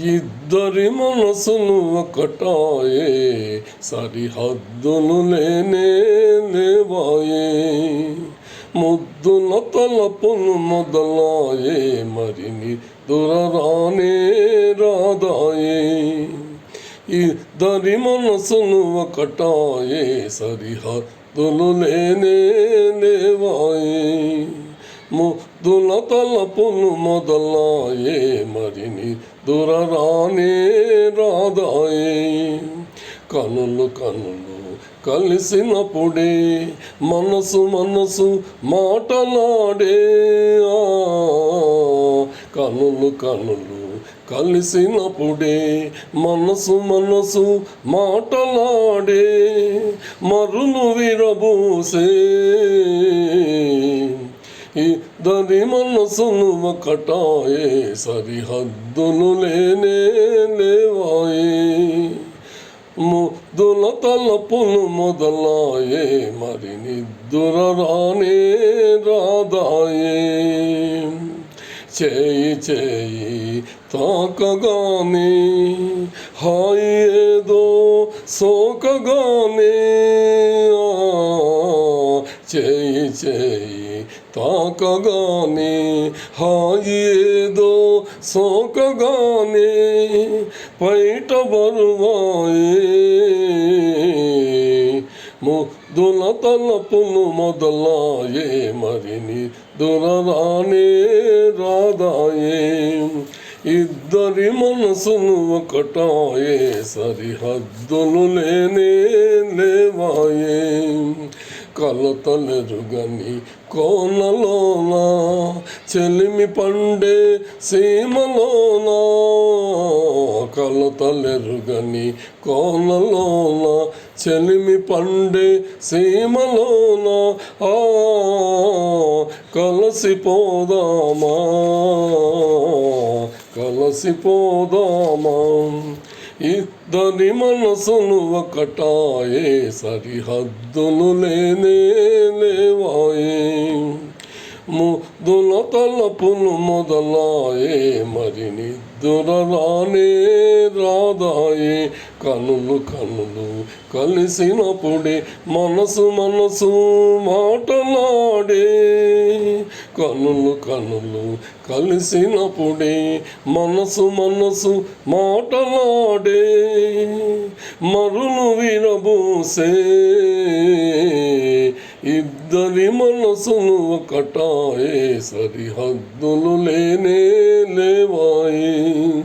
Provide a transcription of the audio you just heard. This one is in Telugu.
ఇద్దరి మనసులు ఒకటాయే, సరిహద్దులు లేనే లేవాయే. ముద్దుల తలపులు మొదలాయే, మరిని దొరరానే రాదాయే. ఇద్దరి మనసులు ఒకటాయే, సరిహద్దులు లేనే లేవాయే. ముద్దుల తలపులు మొదలాయే, మరిని దొరరానే రాదాయే. కనులు కనులు కలిసినప్పుడే మనసు మనసు మాటలాడే. కనులు కనులు కలిసినప్పుడే మనసు మనసు మాటలాడే. మరులు విరబూసే ఇద్దరి మనసులు ఒకటాయే, సరిహద్దులు లేనే లేవాయే. ముద్దుల తలపులు మొదలాయే, మరి నిద్దురరానే రాదాయే. చేయి చేయి తాకగానే హాయి ఏదో సోకగానే. చేయి చేయి తాకగానే హాయి ఏదో సోకగానే. పైట బరువాయే ముద్దుల తలపులు మొదలాయే, మరిని దొరరానే రాదాయే. ఇద్దరి మనసులు ఒకటాయే, సరిహద్దులు లేనే లేవాయే. కలతలెరుగని కోనలోన చెలిమి పండే సీమలోన. కలతలెరుగని కోనలోన చెలిమి పండే సీమలోన. కలసిపోదామా కలసిపోదామా. ఇద్దరి మనసులు ఒకటాయే, సరిహద్దులు లేనే లేవాయే. ముద్దుల తలపులు మొదలాయే, మరి నిద్దురరానే రాదాయే. కనులు కనులు కలిసినప్పుడే మనసు మనసు మాటలాడే. కనులు కనులు కలిసినప్పుడే మనసు మనసు మాటలాడే. మరులు విరబూసే ఇద్దరి మనసులు ఒకటాయే, సరిహద్దులు లేనే లేవాయే.